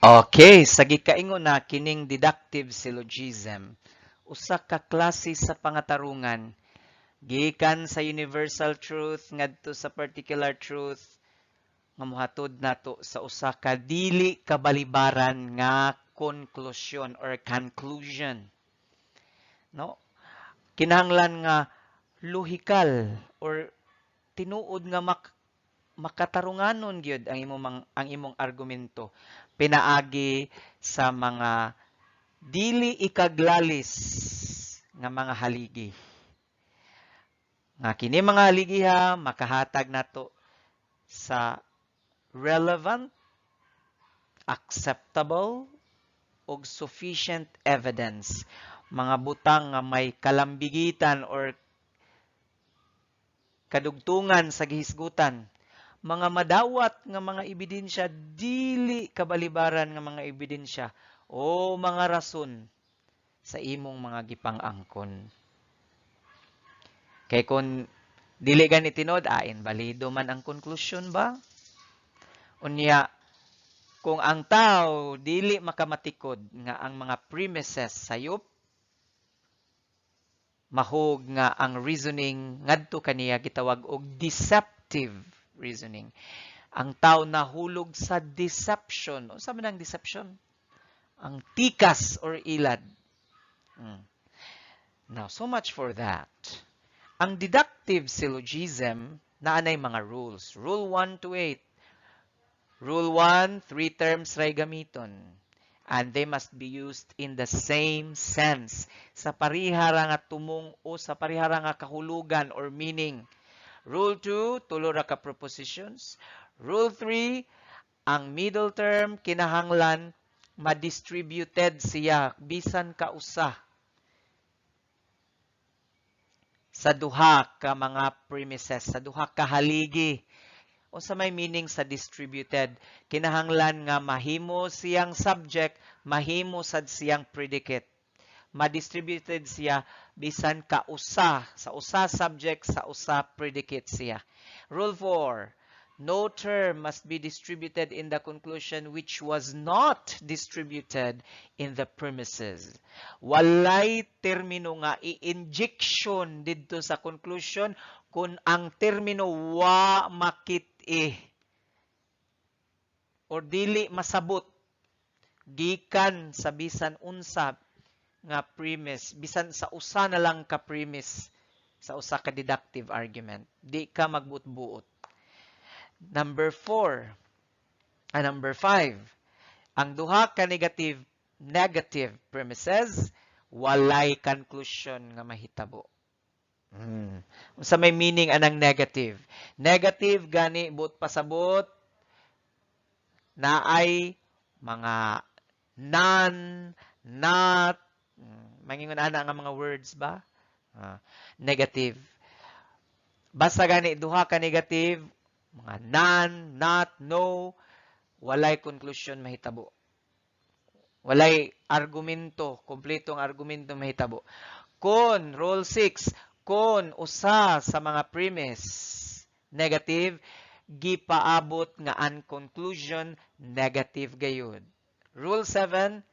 Okay, sa gikaingon na kining deductive syllogism, usa ka klase sa pangatarungan gikan sa universal truth ngadto sa particular truth nga mohatod nato sa usa ka dili kabalibaran nga conclusion or conclusion, no? Kinahanglan nga lohikal or tinuod nga makatarunganon gyud ang imong argumento pinaagi sa mga dili ikaglalis nga mga haligi. Nga kini mga haligiha makahatag nato sa relevant, acceptable, ug sufficient evidence. Mga butang nga may kalambigitan or kadugtungan sa gihisgutan. Mga madawat nga mga ebidensya, dili kabalibaran nga mga ebidensya o mga rason sa imong mga gipang-angkon. Kay kung dili gani tinod, invalido man ang konklusyon ba? Unya, kung ang tao dili makamatikod nga ang mga premises sayop, mahog nga ang reasoning ngadto kaniya gitawag og deceptive reasoning. Ang tao nahulog sa deception. Unsa man ang deception? Ang tikas or ilad. Now, so much for that. Ang deductive syllogism naanay mga rules. Rule 1 to 8. Rule 1, 3 terms ray gamiton. And they must be used in the same sense. Sa parihara nga tumong o sa parihara nga kahulugan or meaning. Rule 2, tulo ra ka prepositions. Rule 3, ang middle term kinahanglan ma-distributed siya bisan ka usa sa duha ka mga premises, sa duha ka haligi. O sa may meaning sa distributed, kinahanglan nga mahimo siyang subject, mahimo sad siyang predicate. Ma-distributed siya bisan ka usa, sa usa subject, sa usa predicate siya. Rule 4, no term must be distributed in the conclusion which was not distributed in the premises. Walay termino nga i-injection didto sa conclusion kung ang termino wa makit-i or dili masabot gikan sa bisan unsa nga premise, bisan sa usa na lang ka premise sa usa ka deductive argument. Di ka magbuot-buot. Number 5, ang duha ka negative premises, walay conclusion nga mahitabo. Unsa may meaning anang negative? Negative gani buot pasabot naay mga non, not, mangingon ana nga mga words ba? Negative. Basta gani duha ka negative, mga non, not, no, walay conclusion mahitabo. Walay argumento, kompletong argumento mahitabo. Kung, rule 6, kung usa sa mga premise negative, gipaabot nga ang conclusion negative gayud. Rule 7,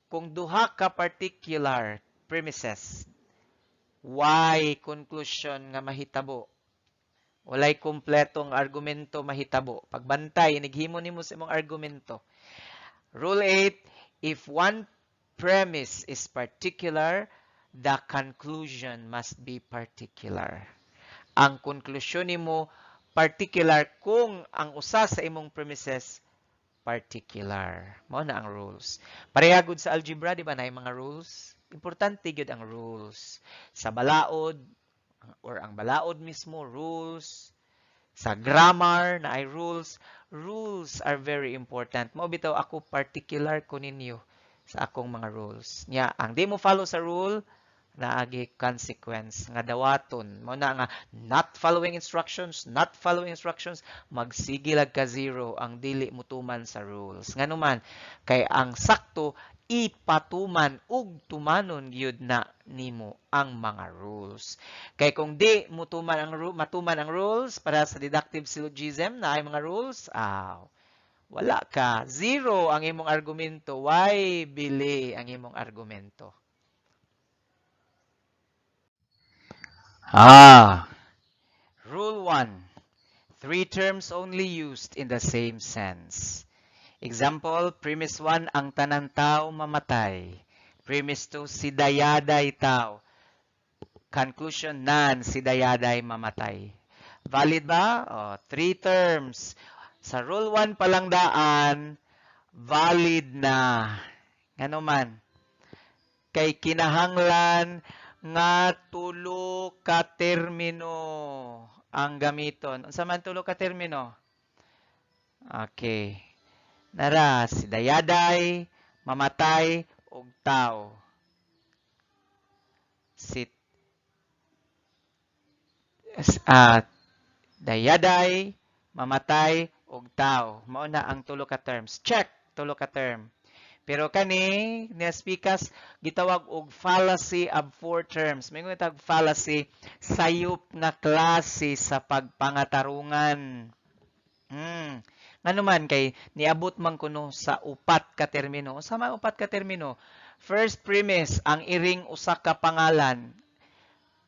kung duha ka particular premises, why conclusion nga mahitabo? Walay kompletong argumento mahitabo. Pagbantay, naghimo nimo sa imong argumento. Rule 8, if one premise is particular, the conclusion must be particular. Ang konklusyon nimo particular kung ang usa sa imong premises particular. Mao na ang rules. Pareha gud sa algebra, di ba, na mga rules? Importante gud ang rules. Sa balaod, or ang balaod mismo, rules. Sa grammar, na ay rules. Rules are very important. Mao bitaw ako particular ko ninyo sa akong mga rules. Nya, ang di mo follow sa rule, naagi consequence nga dawaton. Mao na nga not following instructions, magsigilag ka zero ang dili mutuman sa rules. Nganuman kay ang sakto ipatuman ug tumanon gyud na nimo ang mga rules. Kay kung di matuman ang rules para sa deductive syllogism na ay mga rules, Wala ka. Zero ang imong argumento. Why bili ang imong argumento? Rule 1. 3 terms only used in the same sense. Example, premise 1, ang tanan tao mamatay. Premise 2, si dayaday tao. Conclusion, none, si dayaday mamatay. Valid ba? 3 terms. Sa rule 1 palang daan, valid na. Ngano man? Kay kinahanglan nga tulo ka termino ang gamiton. Unsa man tulo ka termino? Okay. Nara, si dayaday, mamatay, ug tao. Si dayaday, mamatay, ug tao. Mao na ang tulo ka terms. Check, tulo ka term. Pero kani, niyaspikas, gitawag og fallacy of 4 terms. May nga fallacy, sayop nga klase sa pagpangatarungan. Ngano man kay niabot man kuno sa upat ka termino. Sa mga upat ka termino, first premise, ang iring usa ka pangalan.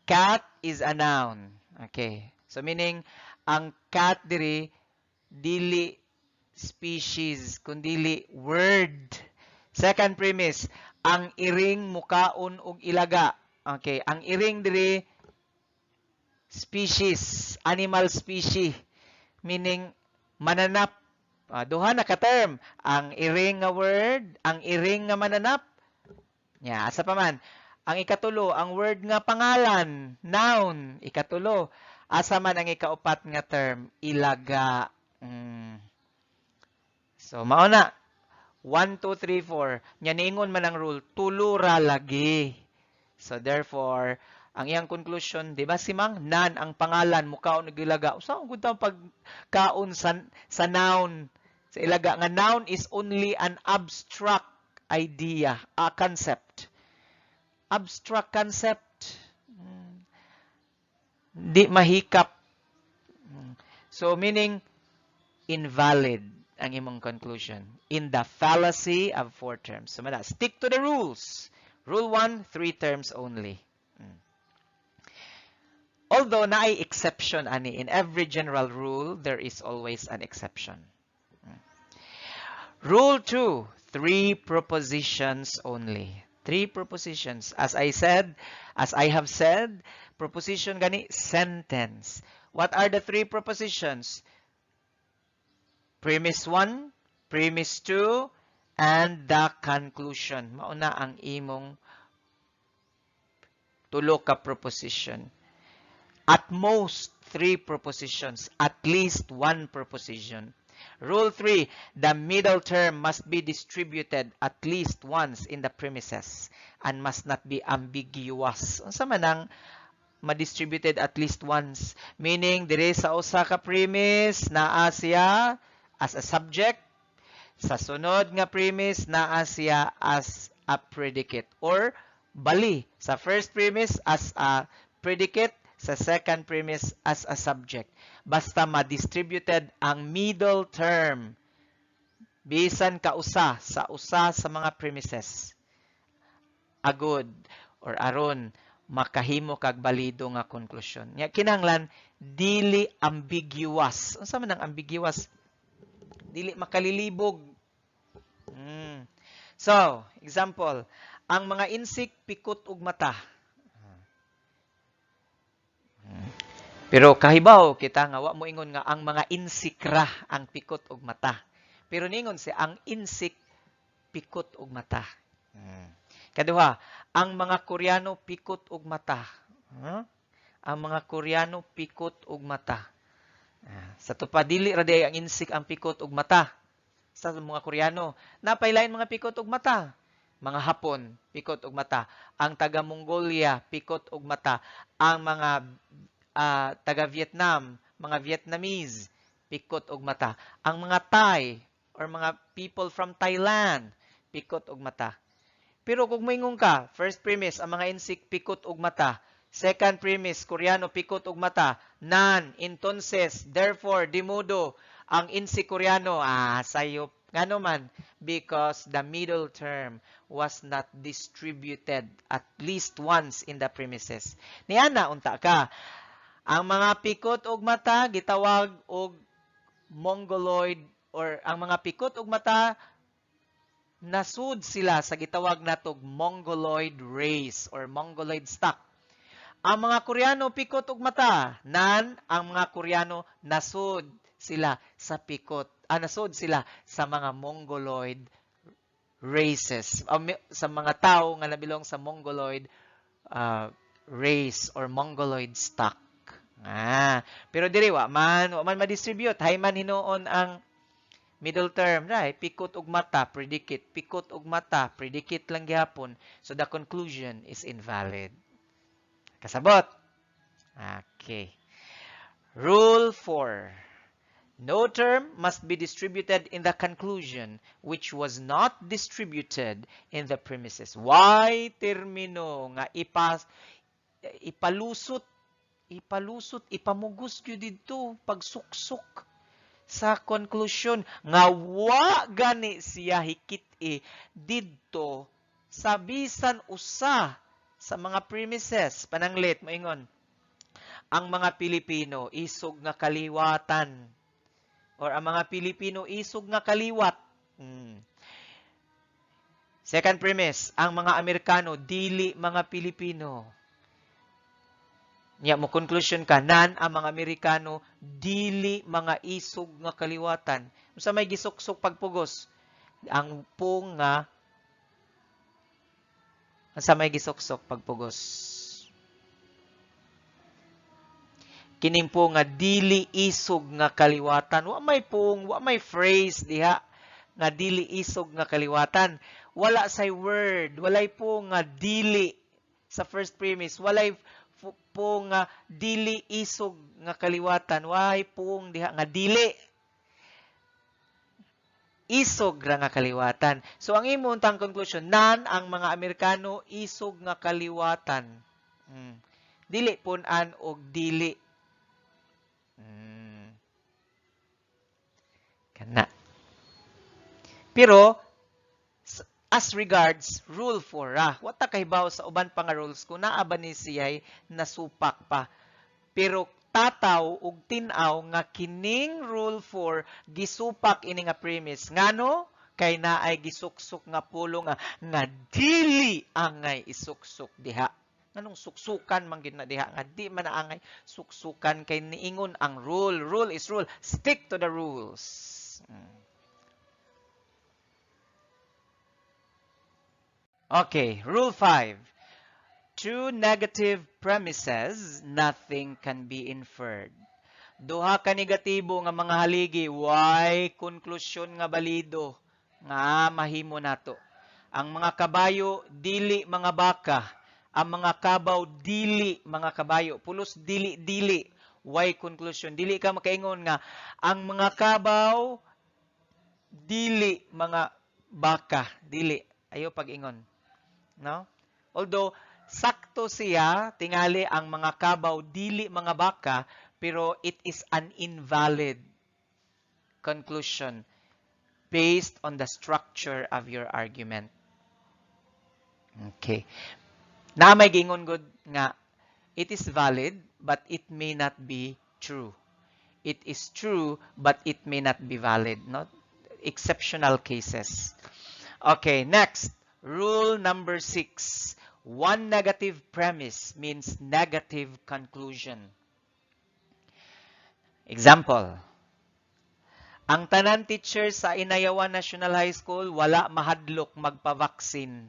Cat is a noun. Okay. So meaning, ang cat diri dili species, kundili word. Second premise, ang iring mukaon og ilaga. Okay, ang iring diri species, animal species, meaning mananap. Duha na ka term, ang iring nga word, ang iring nga mananap. Asa pa man. Ang ikatulo, ang word nga pangalan, noun, ikatulo. Asa man ang ikaupat nga term, ilaga. So, mao na. 1, 2, 3, 4. Nya niingon man ang rule, tulo ra lagi. So therefore, ang iyang conclusion, di ba si Mang, nan ang pangalan mukaon og ilaga. Usa ang gud pagkaon sa noun sa ilaga nga noun is only an abstract idea, a concept. Abstract concept. Di mahikap. So meaning invalid ang imong conclusion in the fallacy of 4 terms. So, stick to the rules. Rule 1, 3 terms only. Although naay exception ani, in every general rule, there is always an exception. Rule 2, 3 propositions only. 3 propositions. As I have said, proposition gani, sentence. What are the 3 propositions? Premise 1, premise 2, and the conclusion. Mauna ang imong tulo ka proposition. At most, 3 propositions. At least 1 proposition. Rule 3, the middle term must be distributed at least once in the premises and must not be ambiguous. Unsa man ang ma-distributed at least once? Meaning, dire sa usa ka premise, naa siya as a subject, sa sunod nga premise naa siya as a predicate, or bali sa first premise as a predicate, sa second premise as a subject. Basta ma-distributed ang middle term bisan kausa sa usa sa mga premises. Agud or aron makahimo kag balido nga konklusyon. Nya kinahanglan dili ambiguous. Unsa man ang ambiguous? Dili makalilibog. So, example, ang mga insik pikot og mata. Pero kahibaw kita nga wa mo ingon nga ang mga insik ra ang pikot og mata. Pero ningon si ang insik pikot og mata. Kaduha, ang mga Koreano pikot og mata. Ang mga Koreano pikot og mata. Sa tupadili ra day ang insik ang pikot og mata sa mga Koreano. Napailain mga pikot og mata. Mga Hapon pikot og mata. Ang taga Mongolia pikot og mata. Ang mga taga Vietnam, mga Vietnamese pikot og mata. Ang mga Thai or mga people from Thailand pikot og mata. Pero kung moingon ka, first premise ang mga insik pikot og mata. Second premise, Koreano pikot og mata. None, entonces, therefore, di modo. Ang insi-Koreano, sayop. Ngano man? Because the middle term was not distributed at least once in the premises. Niana, unta ka. Ang mga pikot og mata, gitawag og mongoloid, or ang mga pikot og mata, nasud sila sa gitawag natog mongoloid race or mongoloid stock. Ang mga Koreano pikot og mata, ang mga Koreano nasud sila sa pikot. Nasud sila sa mga mongoloid races. Sa mga tao nga nabilong sa mongoloid race or mongoloid stock. Pero diri wa man ma-distribute. Hay man hinuon ang middle term, right? Pikot ug mata, predicate. Pikot ug mata, predicate lang gyapon. So the conclusion is invalid. Kasabot? Okay. Rule 4. No term must be distributed in the conclusion which was not distributed in the premises. Why termino nga ipalusot, ipamugos gyud dito pagsuksok sa conclusion nga wa gani siya hikit didto sa bisan usa sa mga premises. Pananglit moingon, ang mga Pilipino isog nga kaliwatan, or ang mga Pilipino isog nga kaliwat. Second premise, ang mga Amerikano dili mga Pilipino. Nya mo conclusion ka, ang mga Amerikano dili mga isog nga kaliwatan. Unsa may gisuksok pagpugos? Ang pong nga unsa may gisuksok pagpugos? Kining po nga dili isog nga kaliwatan. Wa may phrase diha nga dili isog nga kaliwatan. Wala say word, walay po nga dili sa first premise. Walay po nga dili isog nga kaliwatan. Why pong diha nga dili isog ra nga kaliwatan. So ang imuntang conclusion, ang mga Amerikano isog nga kaliwatan. Dili punan og dili. Kana. Pero as regards rule 4, wata kahibaw sa uban pa nga rules kung naa ba ni siya'y nasupak pa. Pero tataw ug tin-aw nga kining rule 4 gisupak ini nga premise. Ngano? Kay naay gisuksok nga pulo nga dili angay isuksok diha. Nganong suksukan man gid na diha nga di man angay suksukan kay niingon ang rule. Rule is rule. Stick to the rules. Okay, rule 5. True negative premises, nothing can be inferred. Duha ka negatibo nga mga haligi, why konklusyon nga balido nga mahimo nato. Ang mga kabayo dili mga baka, ang mga kabaw dili mga kabayo, pulos dili. Why conclusion? Dili ka makaingon nga ang mga kabaw dili mga baka, dili. Ayo pag-ingon. No? Although sakto siya tingali ang mga kabaw dili mga baka, pero it is an invalid conclusion based on the structure of your argument. Okay. Na may gingon gud nga it is valid but it may not be true. It is true but it may not be valid, no? Exceptional cases. Okay, next. Rule number 6. One negative premise means negative conclusion. Example. Ang tanan teacher sa Inayawan National High School wala mahadlok magpa-vaccine.